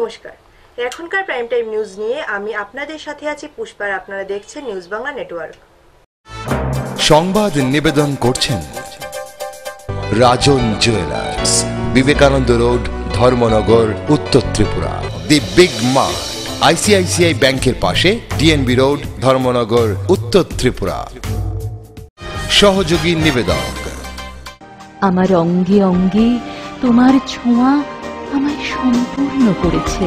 নমস্কার, এখনকার prime time news নিয়ে আমি আপনাদের সাথে আছি পুষ্পার। আপনারা দেখছেন নিউজ বাংলা নেটওয়ার্ক। সংবাদ নিবেদন করছেন রাজন জুয়েলার্স, বিবেকানন্দ রোড, ধর্মনগর, উত্তর Tripura. The big mart, ICICI ব্যাংকের পাশে, ডিএনবি রোড, ধর্মনগর, উত্তর ত্রিপুরা। সহযোগী নিবেদক আমার অঙ্গে অঙ্গে তোমার ছোঁয়া আমায় সম্পূর্ণ করেছে।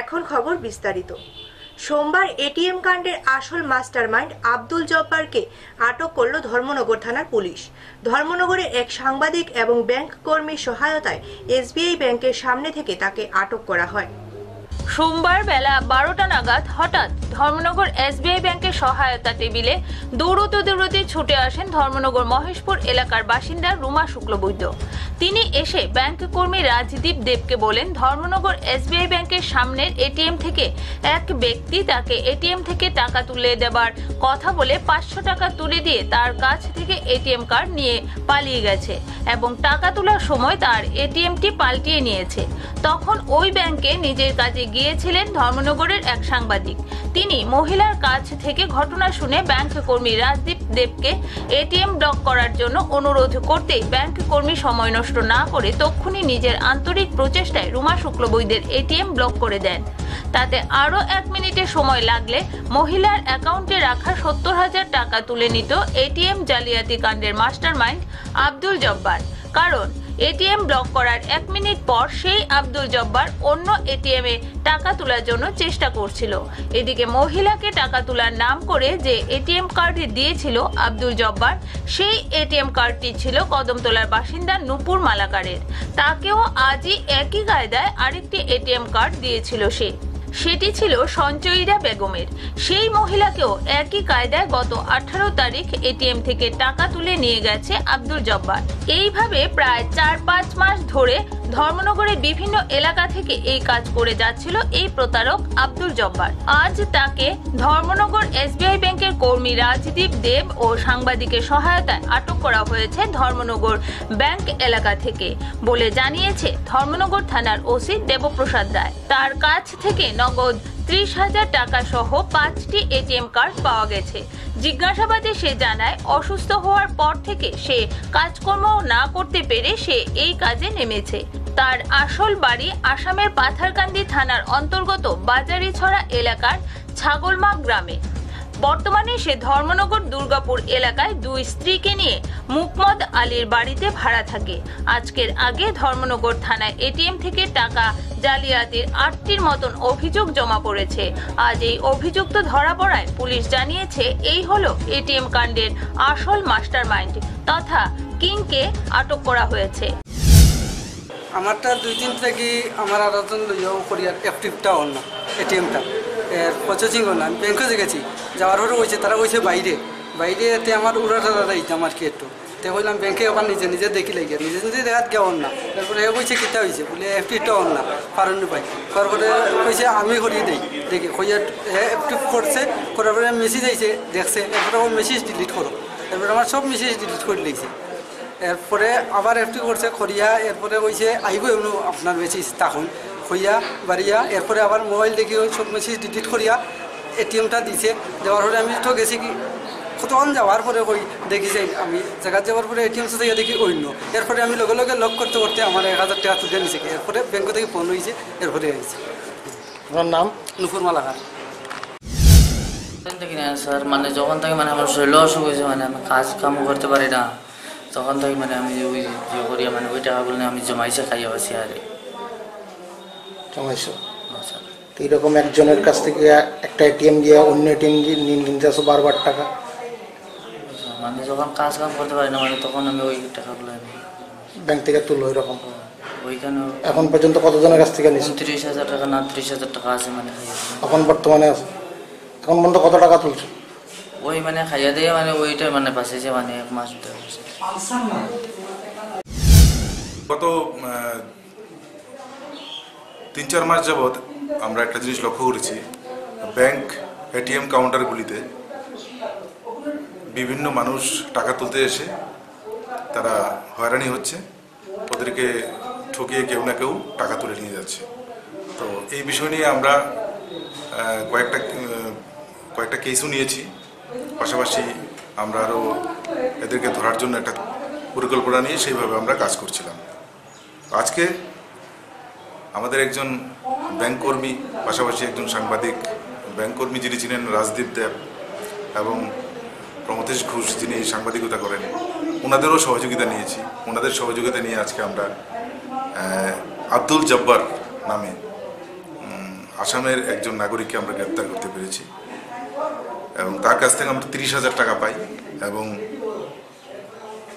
এখন খবর বিস্তারিত। সোমবার এটিএম কাণ্ডের আসল মাস্টারমাইন্ড আব্দুল জব্বারকে আটক করল ধর্মনগর থানার পুলিশ। ধর্মনগরের এক সাংবাদিক এবং ব্যাংক কর্মীর সহায়তায় এসবিআই ব্যাংকের সামনে থেকে তাকে আটক করা হয়। সোমবার বেলা 12টা নাগাদ হঠাৎ ধর্মনগর এসবিআই ব্যাংকের সহায়তা টেবিলে দৌড়তে ছুটে আসেন ধর্মনগর মহেশপুর এলাকার বাসিন্দা রুমা শুক্লবৈদ্য। তিনি এসে ব্যাংক কর্মী রাজদীপ দেবকে বলেন, ধর্মনগর এসবিআই ব্যাংকের সামনের এটিএম থেকে এক ব্যক্তি তাকে এটিএম থেকে টাকা তুলে দেবার কথা বলে 500 টাকা তুলে দিয়ে তার কাছ থেকে এটিএম কার্ড নিয়ে পালিয়ে গেছে এবং টাকা তোলার সময় তার এটিএমটি পাল্টিয়ে নিয়েছে। তখন ওই ব্যাংকে নিজের কাজে গিয়েছিলেন ধর্মনগরের এক সাংবাদিক। তিনি মহিলার কাছ থেকে ঘটনা শুনে ব্যাংক কর্মী রাজদীপ দেবকে এটিএম ব্লক করার জন্য অনুরোধ করতেই ব্যাংক কর্মী সময় নষ্ট না করে তক্ষুনি নিজের আন্তরিক প্রচেষ্টায় রুমা শুক্লবৈদ্যের এটিএম ব্লক করে দেন। তাতে আরো 1 মিনিটের সময় লাগলে মহিলার অ্যাকাউন্টে রাখা 70,000 টাকা তুলে নিত এটিএম জালিয়াতি কাণ্ডের মাস্টারমাইন্ড আব্দুল জব্বার। কারণ এটিএম ব্লক করার 1 মিনিট পর সেই আব্দুল জব্বার অন্য এটিএম এ টাকা তোলার জন্য চেষ্টা করছিল। এদিকে মহিলাকে টাকা তোলার নাম করে যে এটিএম কার্ড দিয়েছিল আব্দুল জব্বার, সেই এটিএম কার্ডটি ছিল কদমতলার বাসিন্দা নূপুর মালাকারের। তাকেও আজই একই কায়দায় আরেকটি এটিএম কার্ড দিয়েছিল সে। সেটি ছিল সঞ্চয়ীরা বেগমের। সেই মহিলাকেও একই কায়দায় গত 18 তারিখ এটিএম থেকে টাকা তুলে নিয়ে গেছে আব্দুল জব্বার। এইভাবে প্রায় 4-5 মাস ধরে ধর্মনগরের বিভিন্ন এলাকা থেকে এই কাজ করে যাচ্ছিল এই প্রতারক আব্দুল জব্বার। আজ তাকে ধর্মনগর এসবিআই ব্যাংকের কর্মী রাজদীপ দেব ও সাংবাদিকের সহায়তায় আটক করা হয়েছে ধর্মনগর ব্যাংক এলাকা থেকে বলে জানিয়েছে ধর্মনগর থানার ওসি দেবপ্রসাদ রায়। তার কাছ থেকে নগদ 30,000 টাকা সহ 5টি এটিএম কার্ড পাওয়া গেছে। জিজ্ঞাসাবাদে সে জানায়, অসুস্থ হওয়ার পর থেকে সে কাজকর্ম না করতে পেরে সে এই কাজে নেমেছে। তার আসল বাড়ি আসামের পাথারকান্দি থানার অন্তর্গত বাজারিছড়া এলাকার ছাগলমা গ্রামে। বর্তমানে সে ধর্মনগর দুর্গাপুর এলাকায় 2 স্ত্রীকে নিয়ে মুকমদ আলীর বাড়িতে ভাড়া থাকে। আজকের আগে ধর্মনগর থানায় এটিএম থেকে টাকা জালিয়াতির 8টির মতন অভিযোগ জমা পড়েছে। আজ এই অভিযুক্ত ধরা পড়ায় পুলিশ জানিয়েছে এই হলো এটিএম কাণ্ডের আসল মাস্টারমাইন্ড তথা কিংকে আটক করা হয়েছে। আমারটা 2 দিন থেকে আমার আরাধন লইয়াও করিয়ার অ্যাক্টিভটা হল না, এটিএমটা প্রসেসিং হল না। আমি ব্যাংকে গেছি, যাওয়ার পরে হয়েছে তারা হয়েছে বাইরে এতে আমার উড়াটা দাদা ইতে আমার কি একটু তো বললাম ব্যাংকে আবার নিজে দেখি লাগিয়ে নিজে দেখাত কেমন না। তারপরে এ কইছে কিতা হয়েছে বলে অ্যাক্টিভটা হল না, পারেন পাই। তারপরে কইছে আমি করিয়ে দেখি হইয়া অ্যাক্টিভ করছে, করার পরে মেসেজ আইছে দেখছে, এরপরে ও মেসেজ ডিলিট করো। এরপরে আমার সব মেসেজ ডিলিট করে লিখছে। এরপরে আবার অ্যাক্টিভ করছে করিয়া, এরপরে কইছে আইব এমন আপনার মেসেজ তখন হইয়া বাড়িয়া। এরপরে আবার মোবাইল দেখি ওই সব মেসেজ ডিলিট করিয়া এটিএমটা দিছে। যাওয়ার পরে আমি তো গেছি কি কতক্ষণ যাওয়ার পরে ওই দেখি যে আমি জায়গা যাওয়ার পরে এটিএম থেকে দেখি অন্য। এরপরে আমি লগে লক করতে আমার 1,000 টাকা তুলে নিছে। এরপরে ব্যাংক থেকে ফোন হয়েছে, এরপরে হয়েছে। আমার নাম নূপুর মালাকার। স্যার মানে যখন থেকে মানে আমার শরীর অসুখ হয়েছে, মানে আমি কাম করতে পারি না, তখন থেকে মানে আমি ওই যে করিয়া মানে ওই টাকাগুলো আমি জমাইছে খাইয়া পাচ্ছি আর জমাইছো। এইরকম একজনের কাছ থেকে একটা এটিএম দিয়ে অন্য এটিএম দিয়ে নিতে আসো বারবার টাকা, মানে যখন কাম করতে পারি না মানে তখন আমি ওই টাকাগুলো ব্যাংক থেকে তুলো। এরকম ওইখানে এখন পর্যন্ত কতজনের কাছ থেকে নিচ্ছি? 30,000 টাকা না 30,000 টাকা আছে মানে এখন বর্তমানে আছে। এখন পর্যন্ত কত টাকা তুলছো? ওই মানে খাইয়া দিয়ে মানে ওইটা মানে বাঁচেছে মানে 1 মাস। গত 3-4 মাস যাবৎ আমরা একটা জিনিস লক্ষ্য করেছি, ব্যাংক এটিএম কাউন্টারগুলিতে বিভিন্ন মানুষ টাকা তুলতে এসে তারা হয়রানি হচ্ছে, ওদেরকে ঠকিয়ে কেউ না কেউ টাকা তুলে নিয়ে যাচ্ছে। তো এই বিষয় নিয়ে আমরা কয়েকটা কেসও নিয়েছি। পাশাপাশি আমরা আরও এদেরকে ধরার জন্য একটা পরিকল্পনা নিয়ে সেইভাবে আমরা কাজ করছিলাম। আজকে আমাদের একজন ব্যাংক কর্মী, পাশাপাশি একজন সাংবাদিক, ব্যাংক কর্মী যিনি ছিলেন রাজদীপ দেব এবং প্রমথেশ ঘোষ যিনি সাংবাদিকতা করেন, ওনাদেরও সহযোগিতা নিয়েছি। ওনাদের সহযোগিতা নিয়ে আজকে আমরা আব্দুল জব্বার নামে আসামের একজন নাগরিককে আমরা গ্রেপ্তার করতে পেরেছি এবং তার কাছ থেকে আমরা 30,000 টাকা পাই এবং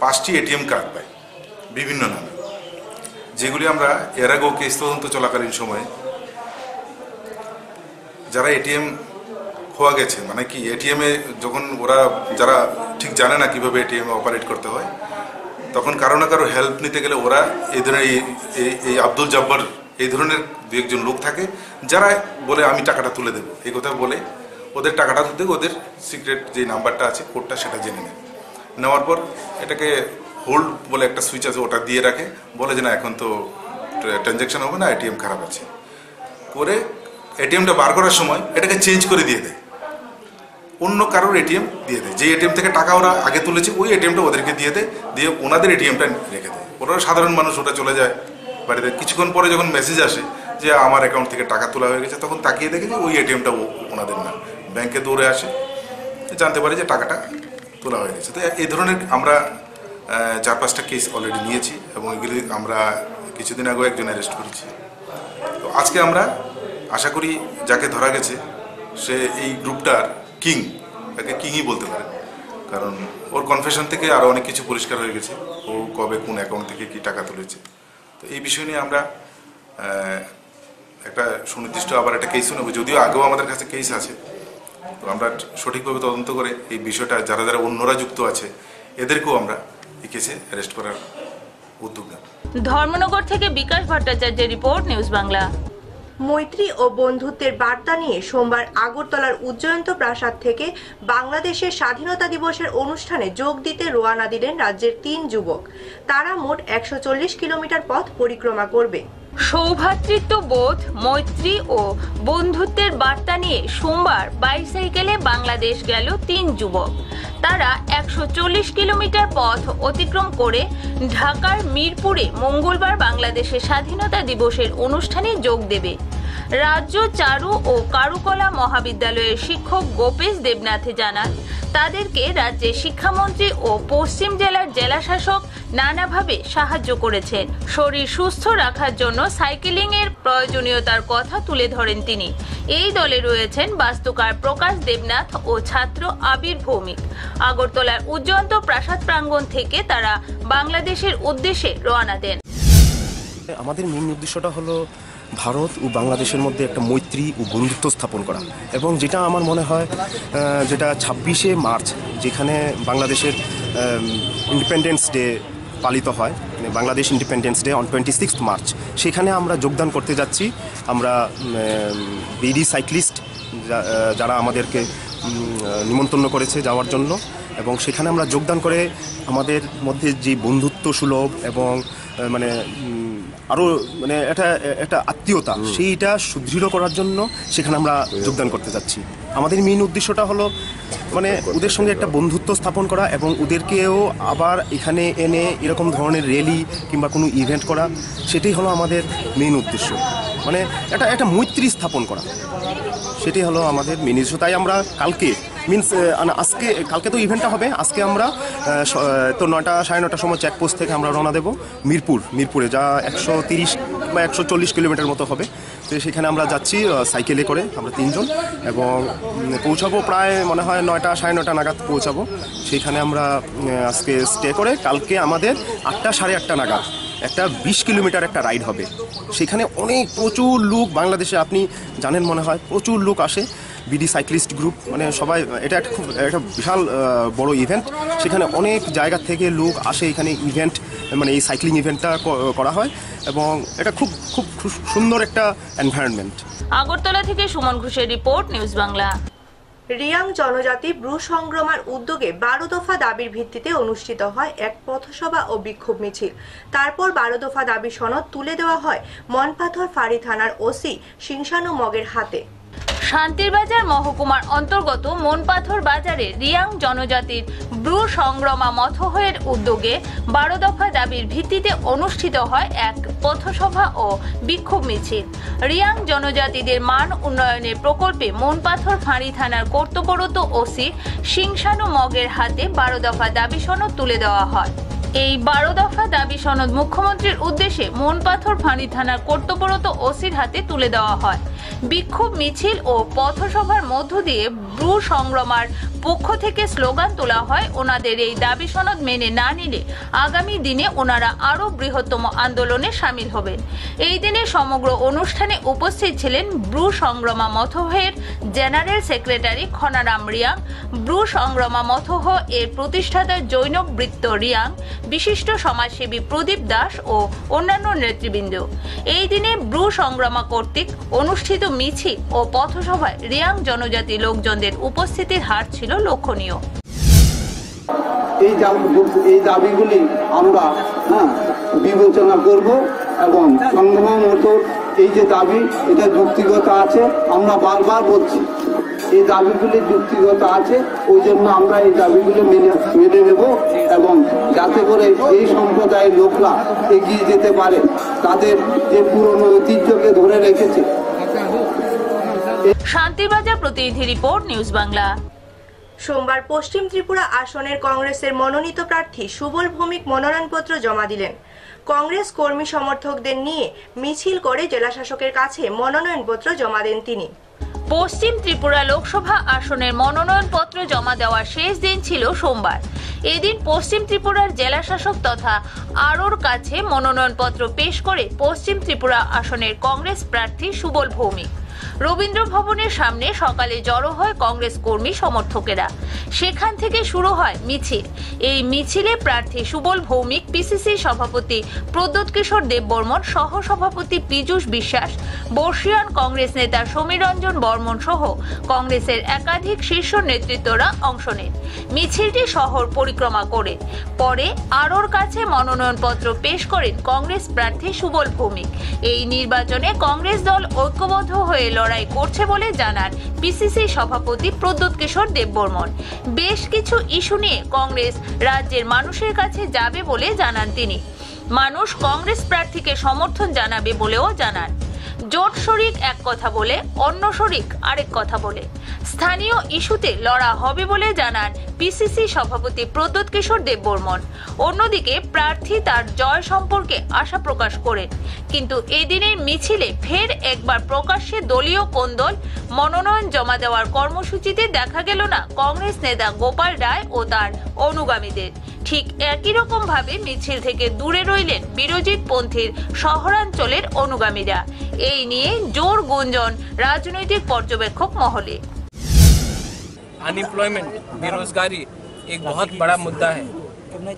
5টি এটিএম কার্ড পাই বিভিন্ন নামে, যেগুলি আমরা এর আগেও কেস তদন্ত চলাকালীন সময়ে যারা এটিএম খোয়া গেছে, মানে কি এটিএমে যখন ওরা যারা ঠিক জানে না কীভাবে এটিএম অপারেট করতে হয়, তখন কারো না কারো হেল্প নিতে গেলে ওরা এই ধরনের এই আব্দুল জব্বার এই ধরনের দু একজন লোক থাকে যারা বলে আমি টাকাটা তুলে দেবো, এই কথা বলে ওদের টাকাটা তুলতে ওদের সিক্রেট যে নাম্বারটা আছে কোডটা সেটা জেনে নেয়। নেওয়ার পর এটাকে হোল্ড বলে একটা সুইচ আছে, ওটা দিয়ে রাখে, বলে যে না এখন তো ট্রানজ্যাকশন হবে না, এটিএম খারাপ আছে, করে এটিএমটা বার করার সময় এটাকে চেঞ্জ করে দিয়ে দেয়, অন্য কারোর এটিএম দিয়ে দেয়। যে এটিএম থেকে টাকা ওরা আগে তুলেছে ওই এটিএমটা ওদেরকে দিয়ে দেয়, দিয়ে ওনাদের এটিএমটা রেখে দেয়। ওরা সাধারণ মানুষ, ওটা চলে যায় বাড়িতে। কিছুক্ষণ পরে যখন মেসেজ আসে যে আমার অ্যাকাউন্ট থেকে টাকা তোলা হয়ে গেছে, তখন তাকিয়ে দেখে যে ওই এটিএমটা ওনাদের না। ব্যাংকে দৌড়ে আসে, জানতে পারে যে টাকাটা তোলা হয়ে গেছে। তো এই ধরনের আমরা 4-5টা কেস অলরেডি নিয়েছি এবং এগুলি আমরা কিছুদিন আগে একজন অ্যারেস্ট করেছি। তো আজকে আমরা আশা করি যাকে ধরা গেছে সে এই গ্রুপটার কিং, তাকে কিংই বলতে পারে, কারণ ওর কনফেশন থেকে আরও অনেক কিছু পরিষ্কার হয়ে গেছে, ও কবে কোন অ্যাকাউন্ট থেকে কী টাকা তুলেছে। তো এই বিষয় নিয়ে আমরা একটা সুনির্দিষ্ট আবার একটা কেসও নেব, যদিও আগেও আমাদের কাছে কেস আছে। তো আমরা সঠিকভাবে তদন্ত করে এই বিষয়টা যারা যারা অন্যরা যুক্ত আছে এদেরকেও আমরা এই কেসে অ্যারেস্ট করার উদ্যোগ নেব। ধর্মনগর থেকে বিকাশ ভট্টাচার্যের রিপোর্ট, নিউজ বাংলা। মৈত্রী ও বন্ধুত্বের বার্তা নিয়ে সোমবার আগরতলার উজ্জয়ন্ত প্রাসাদ থেকে বাংলাদেশের স্বাধীনতা দিবসের অনুষ্ঠানে যোগ দিতে রওনা দিলেন রাজ্যের 3 যুবক। তারা মোট 140 কিলোমিটার পথ পরিক্রমা করবে। সৌভ্রাতৃত্ব বোধ, মৈত্রী ও বন্ধুত্বের বার্তা নিয়ে সোমবার বাইসাইকেলে বাংলাদেশ গেল 3 যুবক। তারা 140 কিলোমিটার পথ অতিক্রম করে ঢাকার মিরপুরে মঙ্গলবার বাংলাদেশের স্বাধীনতা দিবসের অনুষ্ঠানে যোগ দেবে। রাজ্য চারু ও কারুকলা মহাবিদ্যালয়ের শিক্ষক গোপেশ দেবনাথে জানান, তাদেরকে রাজ্যের শিক্ষামন্ত্রী ও পশ্চিম জেলার জেলাশাসক নানাভাবে সাহায্য করেছেন। শরীর সুস্থ রাখার জন্য সাইকেলিং এর প্রয়োজনীয়তার কথা তুলে ধরেন তিনি। এই দলে রয়েছেন বাস্তুকার প্রকাশ দেবনাথ ও ছাত্র আবির ভৌমিক। আগরতলার উজ্জয়ন্ত প্রাসাদ প্রাঙ্গণ থেকে তারা বাংলাদেশের উদ্দেশ্যে রওনা দেন। আমাদের মেইন উদ্দেশ্যটা হলো ভারত ও বাংলাদেশের মধ্যে একটা মৈত্রী ও বন্ধুত্ব স্থাপন করা, এবং যেটা আমার মনে হয় যেটা 26শে মার্চ যেখানে বাংলাদেশের ইন্ডিপেন্ডেন্স ডে পালিত হয়, Bangladesh independence day on 26 March, সেখানে আমরা যোগদান করতে যাচ্ছি। আমরা বিডি সাইক্লিস্ট যারা আমাদেরকে নিমন্ত্রণ করেছে যাওয়ার জন্য, এবং সেখানে আমরা যোগদান করে আমাদের মধ্যে যে বন্ধুত্ব সুলভ এবং মানে আরও মানে একটা আত্মীয়তা সেইটা সুদৃঢ় করার জন্য সেখানে আমরা যোগদান করতে যাচ্ছি। আমাদের মেইন উদ্দেশ্যটা হলো মানে ওদের সঙ্গে একটা বন্ধুত্ব স্থাপন করা এবং ওদেরকেও আবার এখানে এনে এরকম ধরনের র্যালি কিংবা কোনো ইভেন্ট করা, সেটাই হলো আমাদের মেইন উদ্দেশ্য, মানে একটা মৈত্রী স্থাপন করা, সেটাই হলো আমাদের মেইন উদ্দেশ্য। তাই আমরা কালকে কালকে তো ইভেন্টটা হবে, আজকে আমরা তো 9টা সাড়ে 9টার সময় চেকপোস্ট থেকে আমরা রওনা দেবো মিরপুরে, যা 130 বা 140 কিলোমিটার মতো হবে। তো সেখানে আমরা যাচ্ছি সাইকেলে করে, আমরা 3 জন, এবং পৌঁছাবো প্রায় মনে হয় 9টা সাড়ে 9টা নাগাদ পৌঁছাবো। সেইখানে আমরা আজকে স্টে করে কালকে আমাদের 8টা সাড়ে 8টা নাগাদ একটা 20 কিলোমিটার একটা রাইড হবে। সেখানে প্রচুর লোক, বাংলাদেশে আপনি জানেন মনে হয়, প্রচুর লোক আসে। বিডি সাইক্লিস্ট গ্রুপ মানে সবাই, এটা একটা বিশাল বড় ইভেন্ট, সেখানে অনেক জায়গা থেকে লোক আসে এখানে ইভেন্ট, মানে এই সাইক্লিং ইভেন্টটা করা হয়, এবং এটা খুব সুন্দর একটা এনভায়রনমেন্ট। আগরতলা থেকে সুমন ঘোষের রিপোর্ট, নিউজ বাংলা। রিয়াং জনজাতি ব্রু সংগ্রামের উদ্যোগে 12 দফা দাবির ভিত্তিতে অনুষ্ঠিত হয় এক পথসভা ও বিক্ষোভ মিছিল। তারপর 12 দফা দাবি সনদ তুলে দেওয়া হয় মনপাথর ফাঁড়ি থানার ওসি সিংশানু মগের হাতে। শান্তিরবাজার মহকুমার অন্তর্গত মনপাথর বাজারে রিয়াং জনজাতির ব্রু সংগ্রামা মথহের উদ্যোগে 12 দফা দাবির ভিত্তিতে অনুষ্ঠিত হয় এক পথসভা ও বিক্ষোভ মিছিল। রিয়াং জনজাতিদের মান উন্নয়নের প্রকল্পে মনপাথর ফাঁড়ি থানার কর্তব্যরত ওসি সিংশানু মগের হাতে 12 দফা দাবি সনদ তুলে দেওয়া হয়। এই 12 দফা দাবি সনদ মুখ্যমন্ত্রীর উদ্দেশ্যে মনপাথর ফাঁড়ি থানার কর্তব্যরত ওসির হাতে তুলে দেওয়া হয়। বিক্ষোভ মিছিল ও পথসভার মধ্য দিয়ে ব্রু সংগ্রামার পক্ষ থেকে স্লোগান তোলা হয়, ওনাদের এই দাবি সনদ মেনে না নিলে আগামী দিনে ওনারা আরো বৃহত্তম আন্দোলনে সামিল হবেন। এই দিনে সমগ্র অনুষ্ঠানে উপস্থিত ছিলেন ব্রু সংগ্রামা মথহের জেনারেল সেক্রেটারি খনারাম রিয়াং, ব্রু সংগ্রামা মথহ এর প্রতিষ্ঠাতা জৈনব বৃত্ত রিয়াং, বিশিষ্ট সমাজসেবী প্রদীপ দাস ও অন্যান্য নেতৃবৃন্দ। এই দিনে ব্রু সংগ্রামা কর্তৃক অনুষ্ঠিত মিছিল ও পথসভায় রিয়াং জনজাতি লোকজনদের উপস্থিতির হার ছিল লক্ষণীয়। এই দাবিগুলি আমরা বিবেচনা করব এবং সংগ্রাম মতো এই যে দাবি এটা যুক্তিগত আছে, আমরা বারবার বলছি এই দাবিগুলি যুক্তিগত আছে, ওই জন্য আমরা এই দাবিগুলো মেনে নেব এবং যাতে করে এই সম্প্রদায়ের লোকরা এগিয়ে যেতে পারে, তাদের যে পুরনো ঐতিহ্যকে ধরে রেখেছে। শান্তিবাজার প্রতিনিধি রিপোর্ট, নিউজ বাংলা। সোমবার পশ্চিম ত্রিপুরা আসনের কংগ্রেসের মনোনীত প্রার্থী সুবল ভৌমিক মনোনয়নপত্র জমা দিলেন। কংগ্রেস কর্মী সমর্থকদের নিয়ে মিছিল করে জেলা শাসকের কাছে মনোনয়নপত্র জমা দেন তিনি। পশ্চিম ত্রিপুরা লোকসভা আসনের মনোনয়নপত্র জমা দেওয়ার শেষ দিন ছিল সোমবার। এদিন পশ্চিম ত্রিপুরার জেলা শাসক তথা আরোর কাছে মনোনয়নপত্র পেশ করে পশ্চিম ত্রিপুরা আসনের কংগ্রেস প্রার্থী সুবল ভৌমিক। রবীন্দ্র ভবনের সামনে সকালে জড়ো হয় কংগ্রেস কর্মী সমর্থকেরা। সেখান থেকে শুরু হয় মিছিল। এই মিছিলে প্রার্থী সুবল ভৌমিক, পিসিসি সভাপতি প্রদ্যোৎ কিশোর দেববর্মন, সহ সভাপতি পীযূষ বিশ্বাস, বর্ষিয়ান কংগ্রেস নেতা সমীর রঞ্জন বর্মন সহ কংগ্রেসের একাধিক শীর্ষ নেতৃত্বরা অংশ নেন। মিছিলটি শহর পরিক্রমা করে পরে আরোর কাছে মনোনয়নপত্র পেশ করেন কংগ্রেস প্রার্থী সুবল ভৌমিক। এই নির্বাচনে কংগ্রেস দল ঐক্যবদ্ধ হয়ে লড়াই করছে বলে জানান পিসিসি সভাপতি প্রদ্যোৎ কিশোর দেববর্মন। বেশ কিছু ইস্যু নিয়ে কংগ্রেস রাজ্যের মানুষের কাছে যাবে বলে জানান তিনি। মানুষ কংগ্রেস প্রার্থীকে সমর্থন জানাবে বলেও জানান। জোট শরিক এক কথা বলে, অন্য শরিক আরেক কথা বলে। স্থানীয় ইস্যুতে লড়া হবে বলে জানান পিসিসি সভাপতি প্রদ্যোৎ কিশোর দেববর্মন। অন্যদিকে প্রার্থী তার জয় সম্পর্কে আশা প্রকাশ করেন। কিন্তু এদিনের মিছিলে ফের একবার প্রকাশ্যে দলীয় কোন্দল, মনোনয়ন জমা দেওয়ার কর্মসূচিতে দেখা গেল না কংগ্রেস নেতা গোপাল রায় ও তার অনুগামীদের। ঠিক একই রকম ভাবে মিছিল থেকে দূরে রইলেন বিরোজিত পন্থীর শহরাঞ্চলের অনুগামীরা। এই নিয়ে জোর গুঞ্জন রাজনৈতিক পর্যবেক্ষক মহলে। अनएम्प्लॉयमेंट, बेरोजगारी एक बहुत बड़ा मुद्दा है।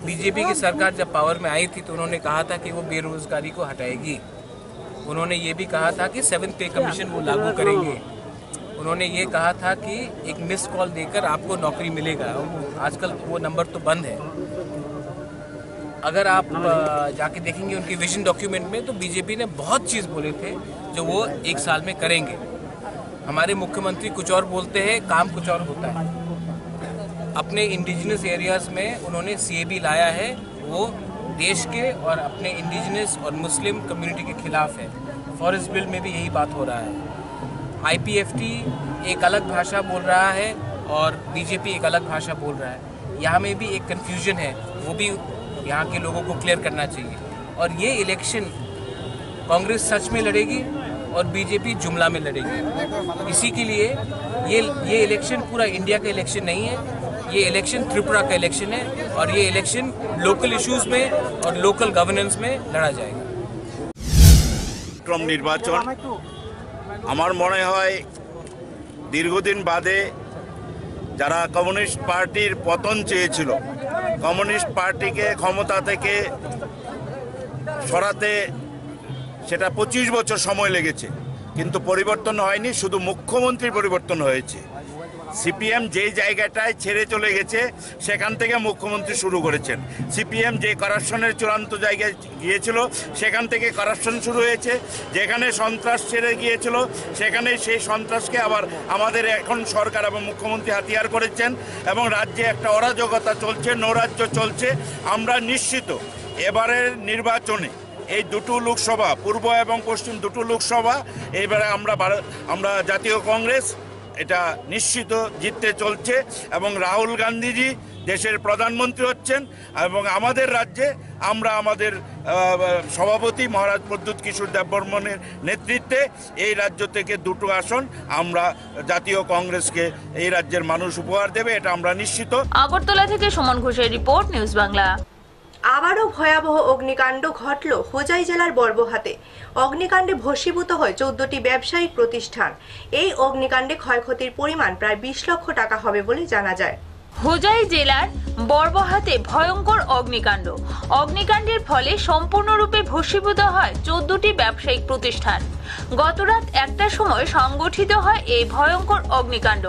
बीजेपी की सरकार जब पावर में आई थी तो उन्होंने कहा था कि वो बेरोजगारी को हटाएगी। उन्होंने ये भी कहा था कि 7th पे कमीशन वो लागू करेंगे। उन्होंने ये कहा था कि एक मिस कॉल देकर आपको नौकरी मिलेगा। आजकल वो नंबर तो बंद है। अगर आप जाके देखेंगे उनके विजन डॉक्यूमेंट में तो बीजेपी ने बहुत चीज़ बोले थे जो वो 1 साल में करेंगे। हमारे मुख्यमंत्री कुछ और बोलते हैं, काम कुछ और होता है। अपने इंडिजिनस एरियाज़ में उन्होंने सीएबी लाया है, वो देश के और अपने इंडिजिनस और मुस्लिम कम्युनिटी के खिलाफ है। फॉरेस्ट बिल में भी यही बात हो रहा है। आईपीएफटी एक अलग भाषा बोल रहा है और बीजेपी एक अलग भाषा बोल रहा है। यहाँ में भी एक कन्फ्यूजन है, वो भी यहाँ के लोगों को क्लियर करना चाहिए। और ये इलेक्शन कांग्रेस सच में लड़ेगी और बीजेपी जुमला में लड़ेगी। इसी के लिए ये इलेक्शन पूरा इंडिया का इलेक्शन नहीं है, ये इलेक्शन त्रिपुरा का इलेक्शन है और ये इलेक्शन लोकल इश्यूज में और लोकल गवर्नेंस में लड़ा जाएगा। নির্বাচন আমার মনে হয় দীর্ঘদিন বাদে যারা কমিউনিস্ট পার্টির পতন চেয়েছিল, কমিউনিস্ট পার্টিকে ক্ষমতা থেকে সরাতে সেটা 25 বছর সময় লেগেছে, কিন্তু পরিবর্তন হয়নি, শুধু মুখ্যমন্ত্রীর পরিবর্তন হয়েছে। সিপিএম যে জায়গাটায় ছেড়ে চলে গেছে সেখান থেকে মুখ্যমন্ত্রী শুরু করেছেন। সিপিএম যে করাপশনের চূড়ান্ত জায়গায় গিয়েছিল সেখান থেকে করাপশন শুরু হয়েছে। যেখানে সন্ত্রাস ছেড়ে গিয়েছিল সেখানে সেই সন্ত্রাসকে আবার আমাদের এখন সরকার এবং মুখ্যমন্ত্রী হাতিয়ার করেছেন এবং রাজ্যে একটা অরাজকতা চলছে, নৈরাজ্য চলছে। আমরা নিশ্চিত এবারের নির্বাচনে এই দুটো লোকসভা, পূর্ব এবং পশ্চিম দুটো লোকসভা, এবারে আমরা জাতীয় কংগ্রেস এটা নিশ্চিত জিততে চলছে এবং রাহুল গান্ধীজি দেশের প্রধানমন্ত্রী হচ্ছেন এবং আমাদের রাজ্যে আমরা আমাদের সভাপতি মহারাজ প্রদ্যুৎ কিশোর দেববর্মনের নেতৃত্বে এই রাজ্য থেকে দুটো আসন আমরা জাতীয় কংগ্রেসকে এই রাজ্যের মানুষ উপহার দেবে, এটা আমরা নিশ্চিত। আগরতলা থেকে সুমন ঘোষের রিপোর্ট, নিউজ বাংলা। আবারও ভয়াবহ অগ্নিকাণ্ড ঘটল হোজাই জেলার বর্বহাতে। অগ্নিকাণ্ডে ভস্মীভূত হয় 14টি ব্যবসায়িক প্রতিষ্ঠান। এই অগ্নিকাণ্ডে ক্ষয়ক্ষতির পরিমাণ প্রায় 20 লক্ষ টাকা হবে বলে জানা যায়। হোজাই জেলার বর্বহাতে ভয়ঙ্কর অগ্নিকাণ্ড। অগ্নিকাণ্ডের ফলে সম্পূর্ণরূপে ভস্মীভূত হয় 14টি ব্যবসায়িক প্রতিষ্ঠান। গতরাত 1টার সময় সংগঠিত হয় এই ভয়ঙ্কর অগ্নিকাণ্ড।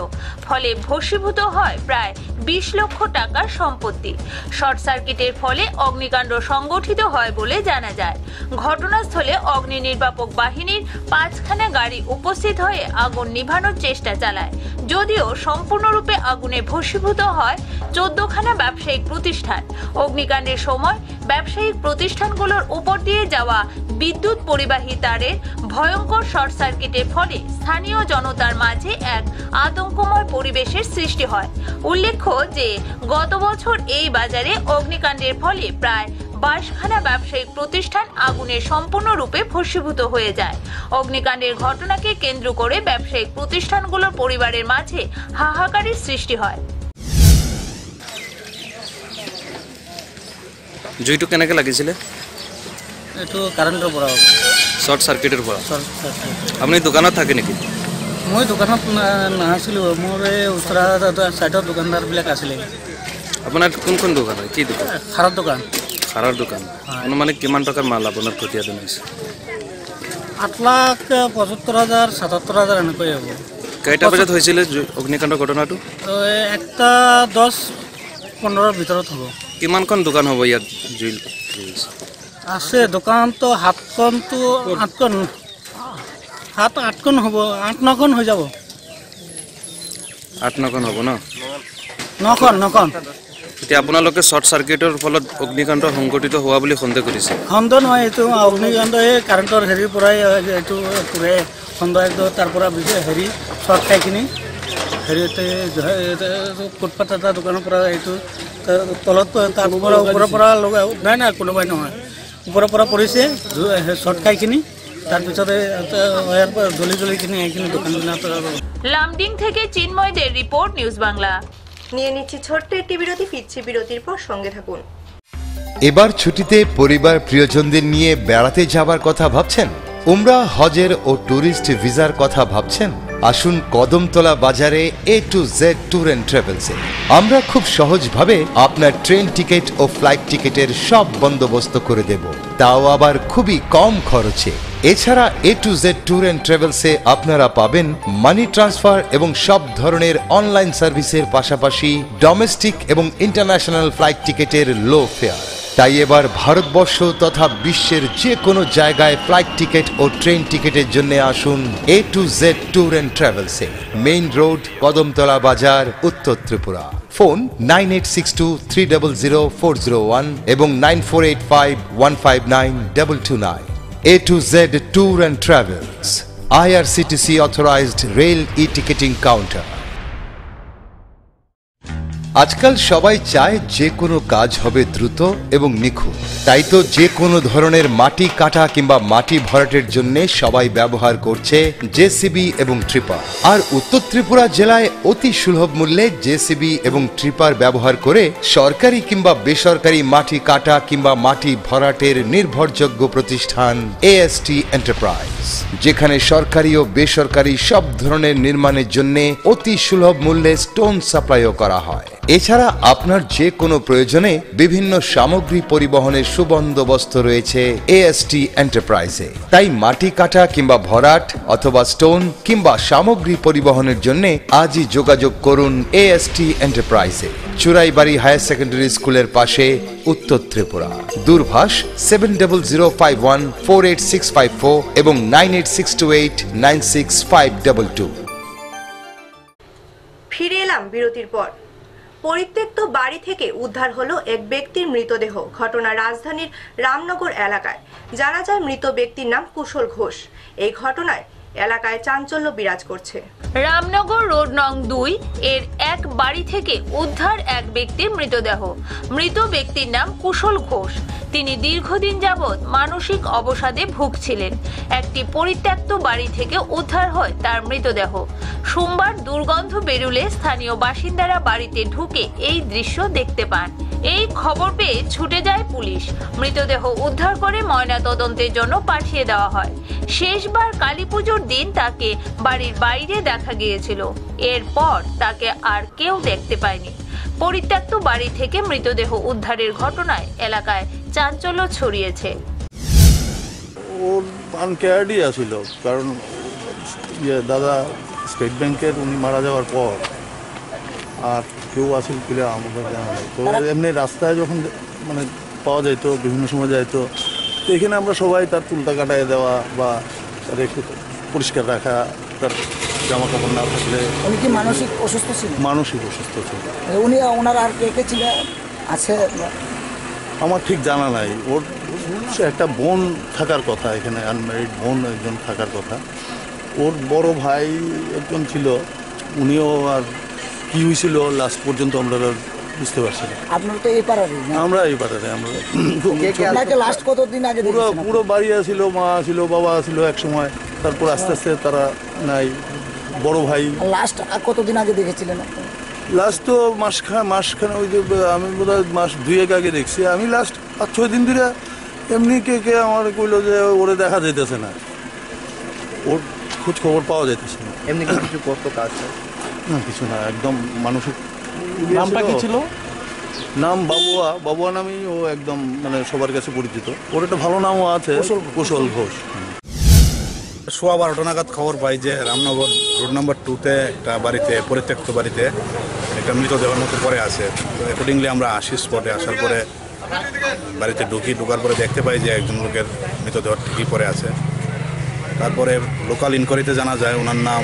ফলে ভস্মীভূত হয় প্রায় 20 লক্ষ টাকার সম্পত্তি। শর্ট সার্কিটের ফলে অগ্নিকাণ্ড সংগঠিত হয় বলে জানা যায়। ঘটনাস্থলে অগ্নি নির্বাপক বাহিনীর 5খানা গাড়ি উপস্থিত হয়ে আগুন নিভানোর চেষ্টা চালায়। যদিও সম্পূর্ণরূপে আগুনে ভস্মীভূত হয় 14খানা ব্যবসায়িক প্রতিষ্ঠান। অগ্নিকাণ্ডের সময় ব্যবসায়িক প্রতিষ্ঠানগুলোর উপর দিয়ে যাওয়া বিদ্যুৎ পরিবাহী তারের ভয়ঙ্কর শর্ট সার্কিটের ফলে স্থানীয় জনতার মাঝে এক আতঙ্কময় পরিবেশের সৃষ্টি হয়। উল্লেখ্য যে গত বছর এই বাজারে অগ্নিকাণ্ডের ফলে প্রায় 22খানা ব্যবসায়িক প্রতিষ্ঠান আগুনে সম্পূর্ণরূপে ভস্মীভূত হয়ে যায়। অগ্নিকাণ্ডের ঘটনাকে কেন্দ্র করে ব্যবসায়িক প্রতিষ্ঠানগুলোর পরিবারের মাঝে হাহাকারের সৃষ্টি হয়। জুইটো কেনেকে লাগিছিল? এইটো কারেন্টৰ পৰা হ'ব, শর্ট সার্কিটের পৰা। আপনি দোকানত থাকে নেকি? মই দোকানত নাছিলোঁ, মোৰ এই ওচৰৰ চাইডৰ দোকানদাৰবিলাক আছিলে। আপোনাৰ কোন দোকান হয়? কি দোকান? খাৰৰ দোকান। খাৰৰ দোকান। মানে কিমান টকাৰ মাল আপোনাৰ ক্ষতিসাধন হৈছে? 8,75,000 77,000 এনেকৈ হ'ব। কেইটা বজাত হৈছিল অগ্নিকাণ্ড ঘটনাটো? 1:10-15 ভিতৰত হ'ব। কিমানখন দোকান হ'ব ইয়াত জুই আছে? দোকানটো 7খনটো 8খন, 7-8খন হ'ব, 8-9খন হৈ যাব। 8-9খন হ'ব ন? 9খন। এতিয়া আপোনালোকে শৰ্ট সাৰ্কিটৰ ফলত অগ্নিকাণ্ড সংঘটিত হোৱা বুলি সন্দেহ কৰিছে? সন্দেহ নহয়, এইটো অগ্নিকাণ্ড এই কাৰেণ্টৰ হেৰিৰ পৰাই এইটো পুৰে সন্দেহ। একদম তাৰ পৰা হেৰি শৰ্ট খাইখিনি হেৰিতে ফুটপাথ এটা দোকানৰ পৰা এইটো তলত তাৰ ওপৰৰ পৰা নাই কোনোবাই নহয়, ওপৰৰ পৰা পৰিছে শৰ্ট খাইখিনি। তাৰপিছতে জ্বলি এইখিনি দোকানবিলাক। লামডিং থেকে চিন্ময়দের রিপোর্ট, নিউজ বাংলা। নিয়ে নিচ্ছি ছোট্ট একটি বিরতি, ফিরছি বিরতির পর সঙ্গে থাকুন। এবার ছুটিতে পরিবার প্রিয়জনদের নিয়ে বেড়াতে যাবার কথা ভাবছেন? উমরা, হজের ও ট্যুরিস্ট ভিসার কথা ভাবছেন? আসুন কদমতলা বাজারে A to Z tour and ট্রাভেলসে। আমরা খুব সহজভাবে আপনার ট্রেন টিকিট ও ফ্লাইট টিকিটের সব বন্দোবস্ত করে দেব, তাও আবার খুবই কম খরচে। এছাড়া A to Z tour and ট্রাভেলসে আপনারা পাবেন মানি ট্রান্সফার এবং সব ধরনের অনলাইন সার্ভিসের পাশাপাশি ডোমেস্টিক এবং ইন্টারন্যাশনাল ফ্লাইট টিকিটের লো ফেয়ার। তাই এবার ভারতবর্ষ তথা বিশ্বের যে কোনো জায়গায় ফ্লাইট টিকিট ও ট্রেন টিকিটের জন্য আসুন A to Z tour and ট্রাভেলসে, মেইন রোড, কদমতলা বাজার, উত্তর ত্রিপুরা। ফোন 9862300401 এবং 9485159229। A to Z Tour and Travels, IRCTC authorized rail e-ticketing counter। আজকাল সবাই চায় যে কোনো কাজ হবে দ্রুত এবং নিখুঁত। তাই তো যে কোনো ধরনের মাটি কাটা কিংবা মাটি ভরাটের জন্য সবাই ব্যবহার করছে জেসিবি এবং ট্রিপার। আর উত্তর ত্রিপুরা জেলায় অতি সুলভ মূল্যে জেসিবি এবং ট্রিপার ব্যবহার করে সরকারি কিংবা বেসরকারি মাটি কাটা কিংবা মাটি ভরাটের নির্ভরযোগ্য প্রতিষ্ঠান AST এন্টারপ্রাইজ, যেখানে সরকারি ও বেসরকারি সব ধরনের নির্মাণের জন্য অতি সুলভ মূল্যে স্টোন সাপ্লাইও করা হয়। এছাড়া আপনার যে কোনো প্রয়োজনে বিভিন্ন সামগ্রী পরিবহনের সুবন্দোবস্ত রয়েছে এএসটি এন্টারপ্রাইজে। তাই মাটি কাটা কিংবা ভরাট অথবা স্টোন কিংবা সামগ্রী পরিবহনের জন্য আজই যোগাযোগ করুন এএসটি এন্টারপ্রাইজে, চুরাইবাড়ি হায়ার সেকেন্ডারি স্কুলের পাশে, উত্তর ত্রিপুরা। দূরভাষ 7005148654 এবং 9862896522। ফিরে এলাম বিরতির পর। পরিত্যক্ত বাড়ি থেকে উদ্ধার হলো এক ব্যক্তির মৃতদেহ। ঘটনা রাজধানীর রামনগর এলাকায়। জানা যায় মৃত ব্যক্তির নাম কুশল ঘোষ। এই ঘটনায় এলাকায় চাঞ্চল্য বিরাজ করছে। রামনগর রোড নং 2 এর এক বাড়ি থেকে উদ্ধার এক ব্যক্তির মৃতদেহ। মৃত ব্যক্তির নাম কুশল ঘোষ। তিনি দীর্ঘদিন যাবৎ মানসিক অবসাদে ভুগছিলেন। একটি পরিত্যক্ত বাড়ি থেকে উদ্ধার হয় তার মৃতদেহ। সোমবার দুর্গন্ধ বেরুলে স্থানীয় বাসিন্দারা বাড়িতে ঢুকে এই দৃশ্য দেখতে পান। এই খবর পেয়ে ছুটে যায় পুলিশ। মৃতদেহ উদ্ধার করে ময়নাতদন্তের জন্য পাঠিয়ে দেওয়া হয়। শেষবার কালীপুজোর দিন তাকে বাড়ির বাইরে দেখা গিয়েছিল। এরপর তাকে আর কেউ দেখতে পায়নি। পরিত্যক্ত বাড়ি থেকে মৃতদেহ উদ্ধারের ঘটনায় এলাকায় চাঞ্চল্য ছড়িয়েছে। ওর আনকেয়ারডই আছিল, কারণ দাদা স্টেট ব্যাংকের উনি মারা যাওয়ার পর আর কেউ আসিল কিনা আমাদের জানা নেই। তো এমনি রাস্তায় যখন মানে পাওয়া যাইতো, বিভিন্ন সময় যাইতো, তো এখানে আমরা সবাই তার চুলটা কাটায় দেওয়া বা তার একটু পরিষ্কার রাখা, তার জামা কাপড় না থাকলে। উনি কি মানসিক অসুস্থ ছিল? মানসিক অসুস্থ ছিল উনি। ওনার আর কে কে ছিল আছে আমার ঠিক জানা নাই। ওর একটা বোন থাকার কথা, এখানে আনম্যারিড বোন একজন থাকার কথা। ওর বড় ভাই একজন ছিল, উনিও আর কি হয়েছিল লাস্ট পর্যন্ত আমরা বুঝতে পারছি না। আপনার তো এই পাড়ারই? আমরা এই পাড়ারে। আমরা লাস্ট কতদিন আগে পুরো বাড়ি আসছিল, মা ছিল, বাবা ছিল এক সময়, তারপর আস্তে আস্তে তারা নাই। বড় ভাই লাস্ট কতদিন আগে দেখেছিলেন? লাস্ট তো মাসখানে, ওই যে আমি বোধহয় মাস 2 আগে দেখছি। আমি লাস্ট 5-6 দিন ধরে এমনি কে আমার কইলো যে ওরে দেখা যাইতেছে না, ওর খোঁজ খবর পাওয়া যাইতেছে না। এমনি কিছু করতো কাজ? না, কিছু না, একদম মানসিক। নামটা কি ছিল? নাম বাবুয়া নামই ও একদম মানে সবার কাছে পরিচিত। ওর একটা ভালো নামও আছে, কুশল ঘোষ। 12:15 নাগাদ খবর পাই যে রামনগর রোড নাম্বার 2-তে একটা বাড়িতে, পরিত্যক্ত বাড়িতে একটা মৃতদেহের মতো পড়ে আছে। তো অ্যাকর্ডিংলি আমরা আসি স্পটে। আসার পরে বাড়িতে ঢোকার পরে দেখতে পাই যে একজন লোকের মৃতদেহ ঠিকই পড়ে আছে। তারপরে লোকাল ইনকোয়ারিতে জানা যায় ওনার নাম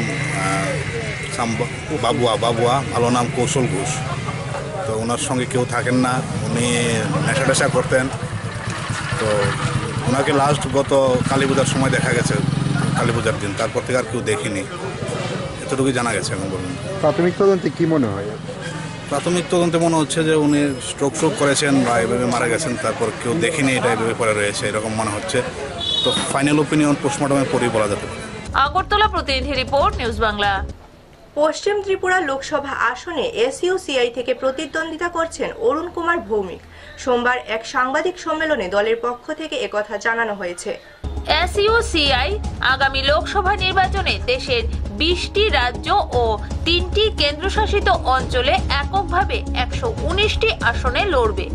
বাবুয়া, ভালো নাম কৌশল ঘোষ। তো ওনার সঙ্গে কেউ থাকেন না, উনি নেশা টেশা করতেন। তো ওনাকে লাস্ট গত কালী পূজার সময় দেখা গেছে, কালী পূজার দিন। তারপর থেকে আর কেউ দেখিনি, এতটুকুই জানা গেছে এখন বলুন। প্রাথমিক তদন্তে কি মনে হয়? প্রাথমিক তদন্তে মনে হচ্ছে যে উনি স্ট্রোক করেছেন বা এভাবে মারা গেছেন, তারপর কেউ দেখিনি, এটা এভাবে পড়ে রয়েছে, এরকম মনে হচ্ছে। তো ফাইনাল ওপিনিয়ন পোস্টমর্টমের পরেই বলা যেতে পারে। আগরতলা প্রতিনিধি রিপোর্ট, নিউজ বাংলা। পশ্চিম ত্রিপুরা লোকসভা আসনে এসইউসিআই থেকে প্রতিদ্বন্দ্বিতা করছেন অরুণ কুমার ভৌমিক। সোমবার এক সাংবাদিক সম্মেলনে দলের পক্ষ থেকে একথা জানানো হয়েছে। এসইউসিআই আগামী লোকসভা নির্বাচনে দেশের 20টি রাজ্য ও 3টি কেন্দ্রশাসিত অঞ্চলে এককভাবে 119টি আসনে লড়বে।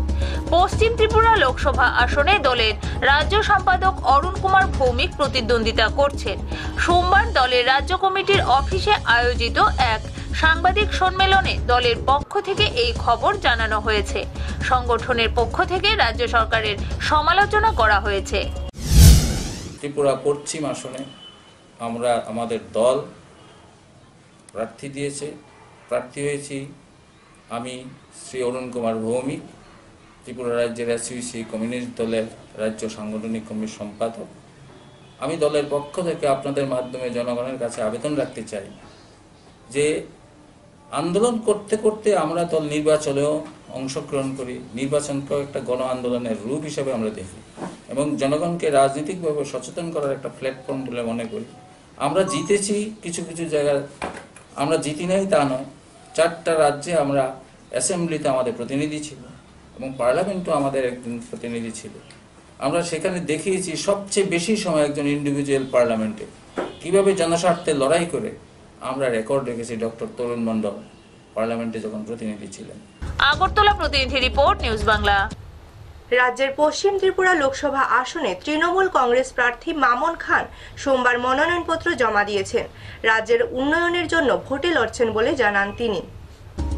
পশ্চিম ত্রিপুরা লোকসভা আসনে দলের রাজ্য সম্পাদক অরুণ কুমার ভৌমিক প্রতিদ্বন্দ্বিতা করছেন। সোমবার দলের রাজ্য কমিটির অফিসে আয়োজিত এক সাংবাদিক সম্মেলনে দলের পক্ষ থেকে এই খবর জানানো হয়েছে। সংগঠনের পক্ষ থেকে রাজ্য সরকারের সমালোচনা করা হয়েছে। ত্রিপুরা পশ্চিম আসনে আমরা আমাদের দল প্রার্থী দিয়েছে। প্রার্থী হয়েছি আমি শ্রী অরুণ কুমার ভৌমিক, ত্রিপুরা রাজ্যের এসইউসি কমিউনিস্ট দলের রাজ্য সাংগঠনিক কমিটির সম্পাদক। আমি দলের পক্ষ থেকে আপনাদের মাধ্যমে জনগণের কাছে আবেদন রাখতে চাই যে আন্দোলন করতে করতে আমরা দল নির্বাচনেও অংশগ্রহণ করি। নির্বাচনকেও একটা গণ আন্দোলনের রূপ হিসেবে আমরা দেখি এবং জনগণকে রাজনৈতিকভাবে সচেতন করার একটা প্ল্যাটফর্ম বলে মনে করি। আমরা জিতেছি কিছু কিছু জায়গায়, আমরা জিতি নাই তা নয়। 4টা রাজ্যে আমরা অ্যাসেম্বলিতে আমাদের প্রতিনিধি ছিল এবং পার্লামেন্টও আমাদের একজন প্রতিনিধি ছিল। আমরা সেখানে দেখিয়েছি সবচেয়ে বেশি সময় একজন ইন্ডিভিজুয়াল পার্লামেন্টে কীভাবে জনস্বার্থে লড়াই করে আমরা রেকর্ড রেখেছি ডক্টর তরুণ মণ্ডল পার্লামেন্টে যখন প্রতিনিধি ছিলেন। আগরতলা প্রতিনিধি রিপোর্ট, নিউজ বাংলা। রাজ্যের পশ্চিম ত্রিপুরা লোকসভা আসনে তৃণমূল কংগ্রেস প্রার্থী মামুন খান সোমবার মনোনয়নপত্র জমা দিয়েছেন। রাজ্যের উন্নয়নের জন্য ভোটে লড়ছেন বলে জানান তিনি।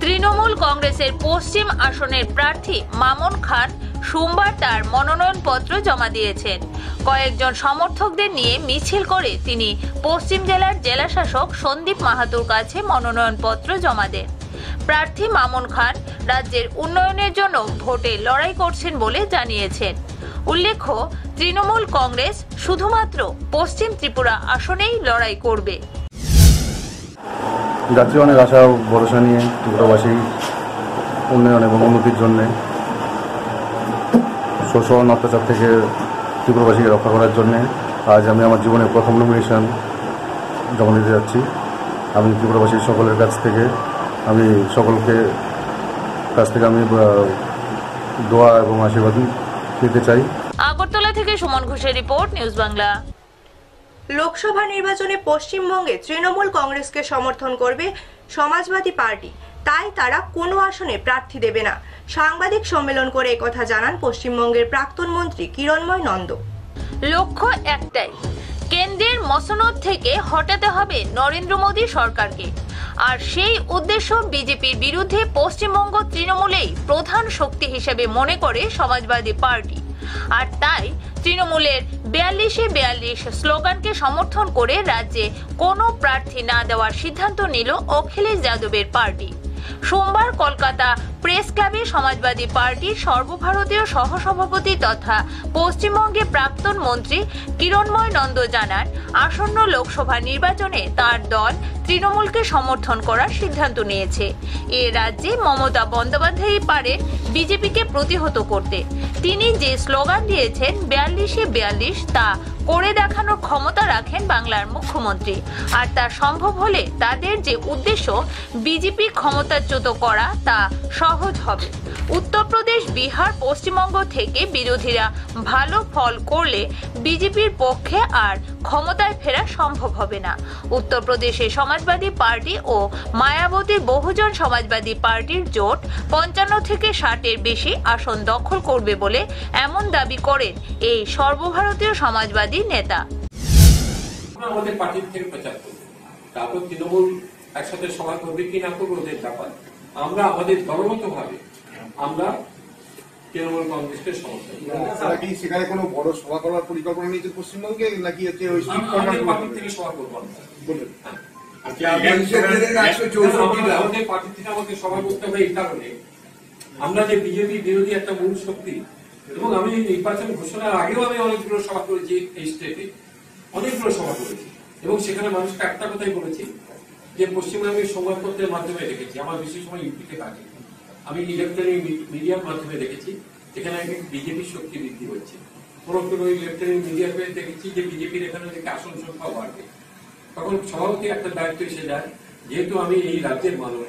তৃণমূল কংগ্রেসের পশ্চিম আসনের প্রার্থী মামুন খান সোমবার তার মনোনয়নপত্র জমা দিয়েছেন। কয়েকজন সমর্থকদের নিয়ে মিছিল করে তিনি পশ্চিম জেলার জেলাশাসক সন্দীপ মাহাতোর কাছে মনোনয়নপত্র জমা দেন। প্রার্থী মামুন খান রাজ্যের উন্নয়নের জন্য ভোটে লড়াই করছেন বলে জানিয়েছেন। উল্লেখ্য, তৃণমূল কংগ্রেস শুধুমাত্র পশ্চিম ত্রিপুরা আসনেই লড়াই করবে। যাত্রী অনেক আশা ও ভরসা নিয়ে ত্রিপুরাবাসী উন্নয়ন এবং উন্নতির জন্য শোষণ অত্যাচার থেকে ত্রিপুরাবাসীকে রক্ষা করার জন্য আজ আমি আমার জীবনের প্রথম নমিনেশন জমা দিতে যাচ্ছি। আমি ত্রিপুরাবাসীর সকলের কাছ থেকে আমি দোয়া এবং আশীর্বাদ পেতে চাই। আগরতলা থেকে সুমন ঘোষের রিপোর্ট, নিউজ বাংলা। লোকসভা নির্বাচনে পশ্চিমবঙ্গে তৃণমূল কংগ্রেসকে সমর্থন করবে সমাজবাদী পার্টি, তাই তারা কোনো আসনে প্রার্থী দেবে না। সাংবাদিক সম্মেলন করে একথা জানান পশ্চিমবঙ্গের প্রাক্তন মন্ত্রী কিরণময় নন্দ। লক্ষ্য একটাই, কেন্দ্রের মসনদ থেকে হটাতে হবে নরেন্দ্র মোদী সরকারকে। আর সেই উদ্দেশ্য বিজেপির বিরুদ্ধে পশ্চিমবঙ্গ তৃণমূলেই প্রধান শক্তি হিসেবে মনে করে সমাজবাদী পার্টি। আর তাই তৃণমূলের 42-42 স্লোগানকে সমর্থন করে রাজ্যে কোনো প্রার্থী না দেওয়ার সিদ্ধান্ত নিল অখিলেশ যাদবের পার্টি। সোমবার কলকাতা প্রেস ক্লাবে সমাজবাদী পার্টির সর্বভারতীয় সহসভাপতি তথা পশ্চিমবঙ্গের প্রাক্তন মন্ত্রী কিরণময় নন্দ জানান, আসন্ন লোকসভা নির্বাচনে তার দল তৃণমূলকে সমর্থন করার সিদ্ধান্ত নিয়েছে। এ রাজ্যে মমতা বন্দ্যোপাধ্যায় পারেন বিজেপিকে প্রতিহত করতে। তিনি যে স্লোগান দিয়েছেন 42-42, তা করে দেখানোর ক্ষমতা রাখেন বাংলার মুখ্যমন্ত্রী। আর তা সম্ভব হলে তাদের যে উদ্দেশ্য বিজেপি ক্ষমতাচ্যুত করা, তা সহজ হবে। উত্তরপ্রদেশ, বিহার, পশ্চিমবঙ্গ থেকে বিরোধীরা ভালো ফল করলে বিজেপির পক্ষে আর ক্ষমতায় ফেরা সম্ভব হবে না। উত্তরপ্রদেশে সমাজবাদী পার্টি ও মায়াবতীর বহুজন সমাজবাদী পার্টির জোট 55 থেকে 60-এর বেশি আসন দখল করবে বলে এমন দাবি করেন এই সর্বভারতীয় সমাজবাদী নেতা। আমাদের পার্টির থেকে প্রচার করবে, তারপর তৃণমূল একসাথে সভা করবে কি না করবে ওদের ব্যাপার। আমরা আমাদের দলগত ভাবে আমরা তৃণমূল কংগ্রেসকে সমর্থন করি। সেখানে কোনো বড় সভা করার পরিকল্পনা নিয়েছে পশ্চিমবঙ্গে নাকি হচ্ছে ওই পার্টি থেকে সভা করবো বলবেন? আমাদের পার্টি থেকে আমাকে সভা করতে হবে এই কারণে, আমরা যে বিজেপি বিরোধী একটা মূল শক্তি, এবং আমি নির্বাচন ঘোষণার আগেও আমি অনেকগুলো সভা করেছি এই স্টেটে, অনেকগুলো সভা করেছি, এবং সেখানে মানুষকে একটা কথাই বলেছি যে পশ্চিমবঙ্গে সংবাদপত্রের মাধ্যমে দেখেছি, আমার বেশি সময় ইউপিতে কাটে, আমি ইলেকট্রনিক মিডিয়ার মাধ্যমে দেখেছি যেখানে বিজেপির শক্তি বৃদ্ধি হচ্ছে। কোনো কোনো ইলেকট্রনিক মিডিয়াতে দেখেছি যে বিজেপির এখানে থেকে আসন সংখ্যা বাড়বে। তখন সভাপতি একটা দায়িত্ব এসে যায়, যেহেতু আমি এই রাজ্যের মানুষ,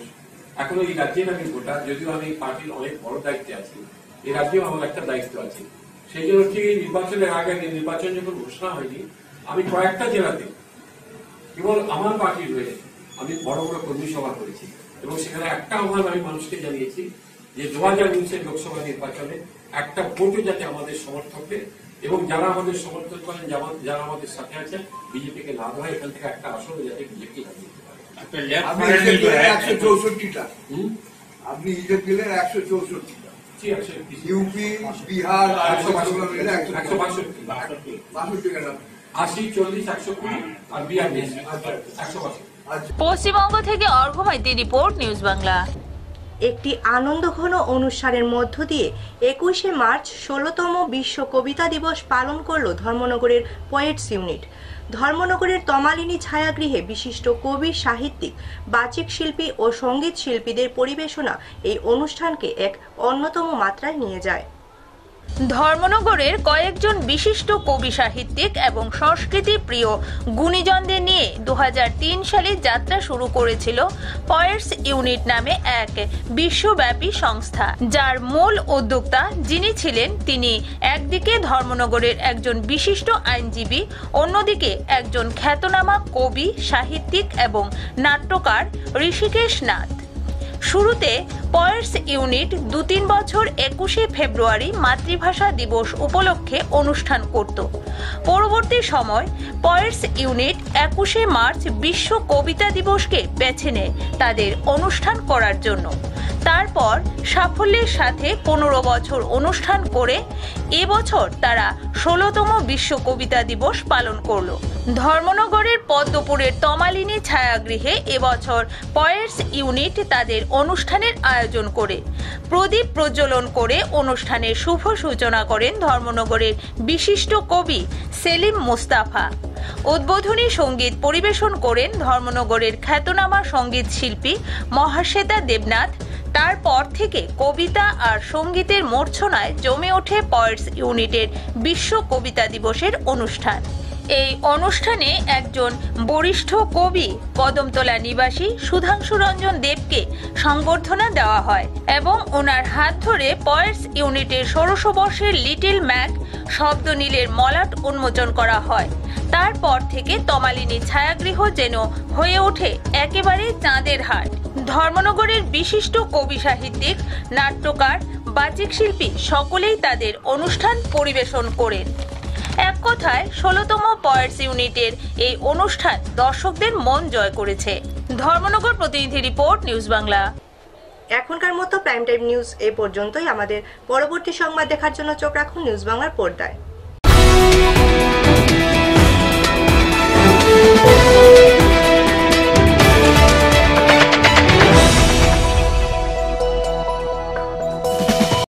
এখনো এই রাজ্যের আমি ভোটার, যদিও আমি পার্টির অনেক বড় দায়িত্বে আছি, এই রাজ্যেও আমার একটা দায়িত্ব আছে। সেই জন্য ঠিক এই নির্বাচনের আগে, নির্বাচন যখন ঘোষণা হয়নি, আমি কয়েকটা জেলাতে কেবল আমার পার্টির হয়ে আমি বড় বড় কর্মী সভা করেছি, এবং সেখানে একটা আহ্বান আমি মানুষকে জানিয়েছি যে 2019 লোকসভা নির্বাচনে একটা ভোটও যাতে আমাদের সমর্থকদের এবং যারা আমাদের সমর্থন করেন, যারা আমাদের সাথে আছেন, বিজেপিকে না দেওয়া, এখান থেকে একটা আসলে যাতে বিজেপি লাগিয়ে দিতে পারে। আপনি হিসেব দিলেন 164টা, ইউপি, বিহার, 80-40-120 আর বিহার 162। পশ্চিমবঙ্গ থেকে অর্ঘ্যমৈত্রী রিপোর্ট, নিউজ বাংলা। একটি আনন্দঘন অনুষ্ঠানের মধ্য দিয়ে 21শে মার্চ 16তম বিশ্ব কবিতা দিবস পালন করল ধর্মনগরের পোয়েটস ইউনিট। ধর্মনগরের তমালিনী ছায়াগৃহে বিশিষ্ট কবি, সাহিত্যিক, বাচিক শিল্পী ও সঙ্গীত শিল্পীদের পরিবেশনা এই অনুষ্ঠানকে এক অন্যতম মাত্রায় নিয়ে যায়। ধর্মনগরের কয়েকজন বিশিষ্ট কবি, সাহিত্যিক এবং সংস্কৃতি প্রিয় গুণীজনদের নিয়ে 2003 সালে যাত্রা শুরু করেছিল পোয়েটস ইউনিট নামে এক বিশ্বব্যাপী সংস্থা, যার মূল উদ্যোক্তা যিনি ছিলেন, তিনি একদিকে ধর্মনগরের একজন বিশিষ্ট আইনজীবী, অন্যদিকে একজন খ্যাতনামা কবি, সাহিত্যিক এবং নাট্যকার ঋষিকেশ নাথ। শুরুতে পয়েটস ইউনিট 2-3 বছর 21শে ফেব্রুয়ারি মাতৃভাষা দিবস উপলক্ষে অনুষ্ঠান করত। পরবর্তী সময় পয়েটস ইউনিট 21শে মার্চ বিশ্ব কবিতা দিবসকে বেছে নেয় তাদের অনুষ্ঠান করার জন্য। তারপর সাফল্যের সাথে 15 বছর অনুষ্ঠান করে এবছর তারা 16তম বিশ্ব কবিতা দিবস পালন করল। ধর্মনগরের পদ্মপুরের তমালিনী ছায়াগৃহে এবছর পয়েটস ইউনিট তাদের অনুষ্ঠানের আয়োজন করে প্রদীপ প্রজ্বলন করে অনুষ্ঠানের শুভ সূচনা করেন ধর্মনগরের বিশিষ্ট কবি সেলিম মোস্তাফা। উদ্বোধনী সঙ্গীত পরিবেশন করেন ধর্মনগরের খ্যাতনামা সঙ্গীত শিল্পী মহাশ্বেতা দেবনাথ। তারপর থেকে কবিতা আর সঙ্গীতের মূর্ছনায় জমে ওঠে পয়েটস ইউনিটের বিশ্ব কবিতা দিবসের অনুষ্ঠান। এই অনুষ্ঠানে একজন বরিষ্ঠ কবি কদমতলা নিবাসী সুধাংশু রঞ্জন দেবকে সংবর্ধনা দেওয়া হয় এবং ওনার হাত ধরে পয়েটস ইউনিটের 1600 বর্ষের লিটল ম্যাক শব্দনীলের মলাট উন্মোচন করা হয়। তারপর থেকে তমালিনী ছায়াগৃহ যেন হয়ে ওঠে একেবারে চাঁদের হাট। ধর্মনগরের বিশিষ্ট কবি সাহিত্যিক, নাট্যকার, বাচিক শিল্পী সকলেই তাদের অনুষ্ঠান পরিবেশন করেন। এক কথায় 16তম পয়েটস ইউনিটের এই অনুষ্ঠান দর্শকদের মন জয় করেছে। ধর্মনগর প্রতিনিধি রিপোর্ট, নিউজ বাংলা। এখনকার মতো প্রাইম টাইম নিউজ এই পর্যন্তই। আমাদের পরবর্তী সংবাদ দেখার জন্য চোখ রাখুন নিউজ বাংলার পর্দায়।